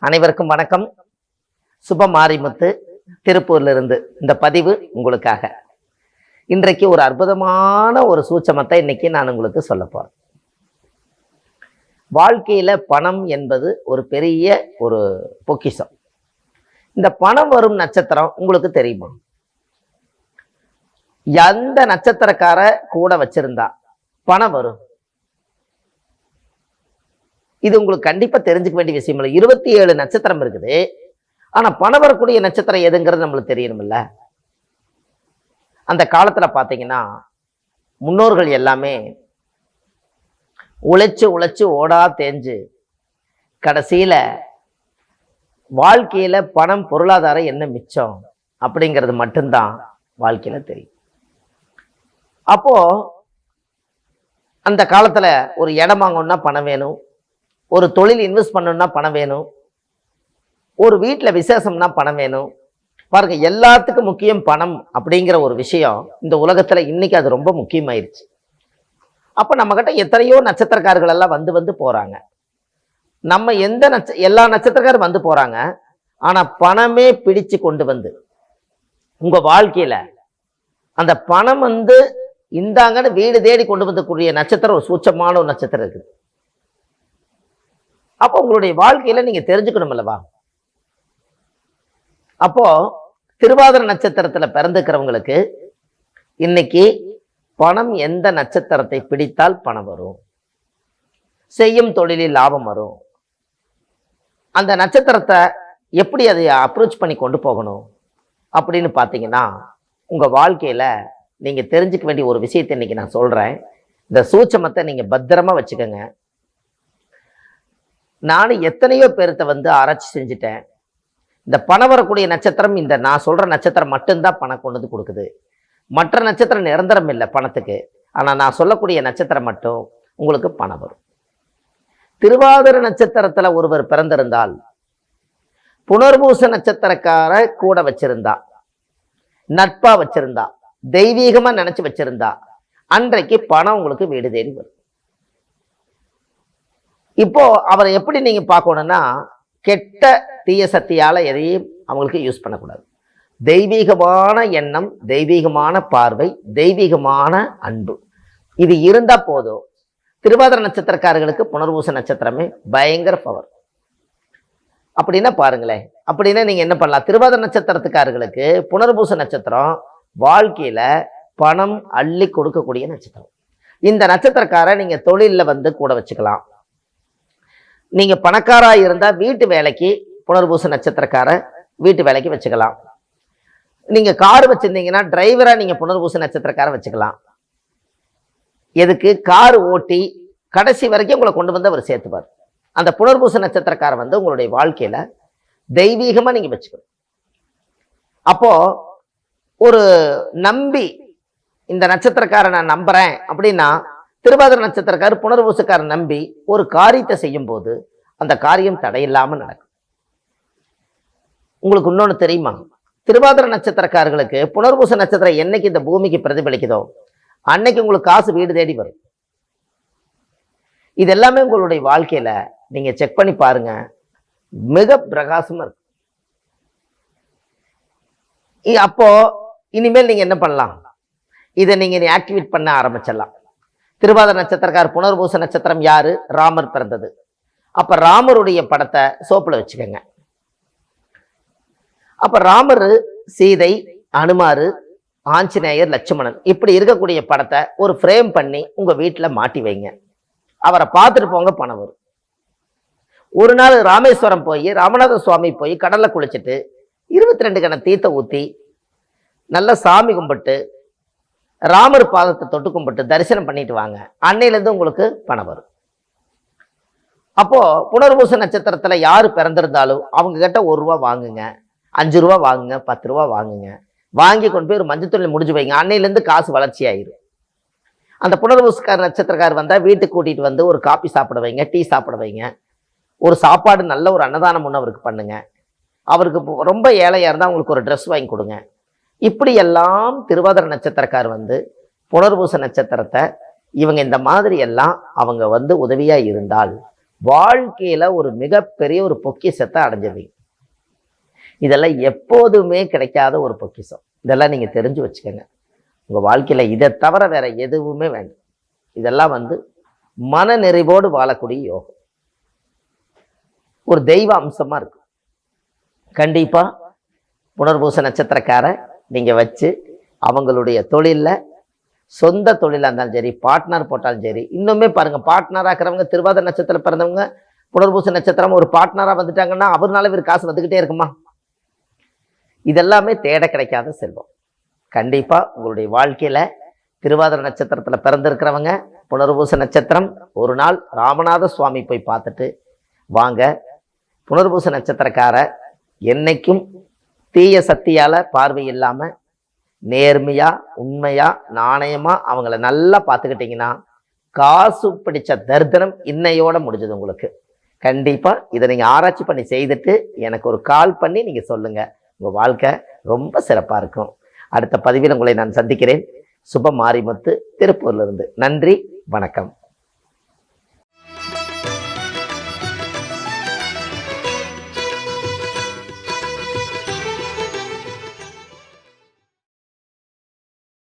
அனைவருக்கும் வணக்கம். சுப மாரிமுத்து திருப்பூர்ல இருந்து இந்த பதிவு உங்களுக்காக. இன்றைக்கு ஒரு அற்புதமான ஒரு சூட்சமத்தை இன்னைக்கு நான் உங்களுக்கு சொல்ல போறேன். வாழ்க்கையில பணம் என்பது ஒரு பெரிய ஒரு பொக்கிஷம். இந்த பணம் வரும் நட்சத்திரம் உங்களுக்கு தெரியுமா? எந்த நட்சத்திரக்கார கூட வச்சிருந்தா பணம் வரும்? இது உங்களுக்கு கண்டிப்பா தெரிஞ்சுக்க வேண்டிய விஷயம் இல்லை. 27 நட்சத்திரம் இருக்குது. ஆனா பணம் வரக்கூடிய நட்சத்திரம் எதுங்கிறது நம்மளுக்கு தெரியணும்ல. அந்த காலத்துல பாத்தீங்கன்னா முன்னோர்கள் எல்லாமே உழைச்சு உழைச்சு ஓடா தேஞ்சு கடைசியில வாழ்க்கையில பணம் பொருளாதாரம் என்ன மிச்சம் அப்படிங்கிறது மட்டும்தான் வாழ்க்கையில தெரியும். அப்போ அந்த காலத்துல ஒரு இடம் வாங்கணும்னா பணம் வேணும், ஒரு தொழில் இன்வெஸ்ட் பண்ணணும்னா பணம் வேணும், ஒரு வீட்டில் விசேஷம்னா பணம் வேணும். பாருங்க, எல்லாத்துக்கும் முக்கியம் பணம் அப்படிங்கிற ஒரு விஷயம் இந்த உலகத்துல இன்னைக்கு அது ரொம்ப முக்கியமாயிருச்சு. அப்ப நம்ம கிட்ட எத்தனையோ நட்சத்திரக்காரர்கள் எல்லாம் வந்து வந்து போறாங்க. நம்ம எல்லா நட்சத்திரக்காரும் வந்து போறாங்க. ஆனா பணமே பிடிச்சு கொண்டு வந்து உங்க வாழ்க்கையில அந்த பணம் வந்து இந்தாங்கன்னு வீடு தேடி கொண்டு வந்தக்கூடிய நட்சத்திரம் ஒரு சூட்சமான ஒரு நட்சத்திரம் இருக்குது. அப்போ உங்களுடைய வாழ்க்கையில நீங்க தெரிஞ்சுக்கணும் அல்லவா? அப்போ திருவாதிரை நட்சத்திரத்துல பிறந்துக்கிறவங்களுக்கு இன்னைக்கு பணம் எந்த நட்சத்திரத்தை பிடித்தால் பணம் வரும், செய்யும் தொழிலில் லாபம் வரும், அந்த நட்சத்திரத்தை எப்படி அதை அப்ரோச் பண்ணி கொண்டு போகணும் அப்படின்னு பார்த்தீங்கன்னா உங்க வாழ்க்கையில நீங்க தெரிஞ்சுக்க வேண்டிய ஒரு விஷயத்தை இன்னைக்கு நான் சொல்றேன். இந்த சூட்சமத்தை நீங்க பத்திரமா வச்சுக்கோங்க. நானும் எத்தனையோ பேர்த்த வந்து ஆராய்ச்சி செஞ்சுட்டேன். இந்த பணம் வரக்கூடிய நட்சத்திரம் இந்த நான் சொல்ற நட்சத்திரம் மட்டும்தான் பணம் கொண்டு வந்து கொடுக்குது. மற்ற நட்சத்திரம் நிரந்தரம் இல்லை பணத்துக்கு. ஆனா நான் சொல்லக்கூடிய நட்சத்திரம் மட்டும் உங்களுக்கு பணம் வரும். திருவாதிரை நட்சத்திரத்துல ஒருவர் பிறந்திருந்தால், புனர்பூச நட்சத்திரக்கார கூட வச்சிருந்தா, நட்பா வச்சிருந்தா, தெய்வீகமா நினைச்சு வச்சிருந்தா, அன்றைக்கு பணம் உங்களுக்கு வீடு தேடி வரும். இப்போ அவரை எப்படி நீங்க பார்க்கணும்னா, கெட்ட தீய சக்தியால எதையும் அவங்களுக்கு யூஸ் பண்ணக்கூடாது. தெய்வீகமான எண்ணம், தெய்வீகமான பார்வை, தெய்வீகமான அன்பு, இது இருந்தா போதும். திருவாதிரை நட்சத்திரக்காரர்களுக்கு புனர்பூச நட்சத்திரமே பயங்கர பவர். அப்படின்னா பாருங்களேன், அப்படின்னா நீங்க என்ன பண்ணலாம்? திருவாதிரை நட்சத்திரத்துக்காரர்களுக்கு புனர்பூச நட்சத்திரம் வாழ்க்கையில பணம் அள்ளி கொடுக்கக்கூடிய நட்சத்திரம். இந்த நட்சத்திரக்கார நீங்க தொழில வந்து கூட வச்சுக்கலாம். நீங்க பணக்காரா இருந்தா வீட்டு வேலைக்கு புனர்பூச நட்சத்திரக்கார வீட்டு வேலைக்கு வச்சுக்கலாம். நீங்க கார் வச்சிருந்தீங்கன்னா டிரைவரா நீங்க புனர்பூச நட்சத்திரக்கார வச்சுக்கலாம். எதுக்கு? கார் ஓட்டி கடைசி வரைக்கும் உங்களை கொண்டு வந்து அவர் சேர்த்துப்பார். அந்த புனர்பூச நட்சத்திரக்கார வந்து உங்களுடைய வாழ்க்கையில தெய்வீகமா நீங்க வச்சுக்கணும். அப்போ ஒரு நம்பி இந்த நட்சத்திரக்கார நான் நம்புறேன் அப்படின்னா, திருவாதிரை நட்சத்திரக்காரர் புனர்பூசக்காரர் நம்பி ஒரு காரியத்தை செய்யும் போது அந்த காரியம் தடையில்லாம நடக்கும். உங்களுக்கு இன்னொன்னு தெரியுமா? திருவாதிரை நட்சத்திரக்காரர்களுக்கு புனர்பூச நட்சத்திரம் என்னைக்கு இந்த பூமிக்கு பிரதிபலிக்குதோ அன்னைக்கு உங்களுக்கு காசு வீடு தேடி வரும். இது எல்லாமே உங்களுடைய வாழ்க்கையில நீங்க செக் பண்ணி பாருங்க, மிக பிரகாசமா இருக்கும். அப்போ இனிமேல் நீங்க என்ன பண்ணலாம்? இதை நீங்க ஆக்டிவேட் பண்ண ஆரம்பிச்சிடலாம். திருவாதிரை நட்சத்திரக்கார் புனர்பூச நட்சத்திரம் யாரு? ராமர் பிறந்தது. அப்ப ராமருடைய படத்தை சோப்புல வச்சுக்கோங்க. அப்ப ராமர், சீதை, அனுமாரு, ஆஞ்சநேயர், லட்சுமணன் இப்படி இருக்கக்கூடிய படத்தை ஒரு ஃப்ரேம் பண்ணி உங்க வீட்டுல மாட்டி வைங்க. அவரை பார்த்துட்டு போங்க, பணம் வரும். ஒரு நாள் ராமேஸ்வரம் போய் ராமநாத சுவாமி போய் கடல்ல குளிச்சுட்டு 22 கண தீர்த்த ஊத்தி நல்லா சாமி கும்பிட்டு ராமர் பாதத்தை தொட்டு கும்பிட்டு தரிசனம் பண்ணிட்டு வாங்க. அன்னையிலேருந்து உங்களுக்கு பணம் வரும். அப்போ புனர்பூச நட்சத்திரத்துல யாரு பிறந்திருந்தாலும் அவங்க கிட்ட 1 ரூபா வாங்குங்க, 5 ரூபா வாங்குங்க, 10 ரூபா வாங்குங்க. வாங்கி கொண்டு போய் ஒரு மஞ்சள் தொழில் முடிஞ்சு வைங்க. அன்னையிலேருந்து காசு வளர்ச்சி ஆயிரும். அந்த புனர்பூசக்கார நட்சத்திரக்காரர் வந்தா வீட்டுக்கு கூட்டிட்டு வந்து ஒரு காபி சாப்பிட வைங்க, டீ சாப்பிட வைங்க, ஒரு சாப்பாடு நல்ல ஒரு அன்னதானம் ஒன்று அவருக்கு பண்ணுங்க. அவருக்கு ரொம்ப ஏழையா இருந்தா அவங்களுக்கு ஒரு ட்ரெஸ் வாங்கி கொடுங்க. இப்படி எல்லாம் திருவாதிரை நட்சத்திரக்கார் வந்து புனர்பூச நட்சத்திரத்தை இவங்க இந்த மாதிரி எல்லாம் அவங்க வந்து உதவியா இருந்தால் வாழ்க்கையில ஒரு மிகப்பெரிய ஒரு பொக்கிஷத்தை அடைஞ்சிருவீங்க. இதெல்லாம் எப்போதுமே கிடைக்காத ஒரு பொக்கிஷம். இதெல்லாம் நீங்க தெரிஞ்சு வச்சுக்கோங்க. உங்க வாழ்க்கையில இதை தவிர வேற எதுவுமே வேண்டாம். இதெல்லாம் மன நிறைவோடு வாழக்கூடிய யோகம். ஒரு தெய்வ அம்சமா இருக்கு. கண்டிப்பா புனர்பூச நட்சத்திரக்கார நீங்க வச்சு அவங்களுடைய தொழில்ல, சொந்த தொழிலாக இருந்தாலும் சரி, பார்ட்னர் போட்டாலும் சரி, இன்னுமே பாருங்க, பார்ட்னராக இருக்கிறவங்க திருவாதிரை நட்சத்திரம் பிறந்தவங்க புனர்பூச நட்சத்திரம் ஒரு பார்ட்னராக வந்துட்டாங்கன்னா அவர்னால இவர் காசு வந்துக்கிட்டே இருக்குமா? இதெல்லாமே தேட கிடைக்காத செல்வம். கண்டிப்பா உங்களுடைய வாழ்க்கையில திருவாதிரை நட்சத்திரத்துல பிறந்திருக்கிறவங்க புனர்பூச நட்சத்திரம் ஒரு நாள் ராமநாத சுவாமி போய் பார்த்துட்டு வாங்க. புனர்பூச நட்சத்திரக்கார என்னைக்கும் தீய சக்தியால பார்வை இல்லாம நேர்மையா, உண்மையா, நாணயமா அவங்கள நல்லா பார்த்துக்கிட்டீங்கன்னா காசு பிடிச்ச தரித்திரம் இன்னையோட முடிஞ்சது உங்களுக்கு. கண்டிப்பா இதை நீங்க ஆராய்ச்சி பண்ணி செய்துட்டு எனக்கு ஒரு கால் பண்ணி நீங்க சொல்லுங்க. உங்க வாழ்க்கை ரொம்ப சிறப்பா இருக்கும். அடுத்த பதிவில் உங்களை நான் சந்திக்கிறேன். சுப மாரிமுத்து, திருப்பூர்ல இருந்து. நன்றி, வணக்கம்.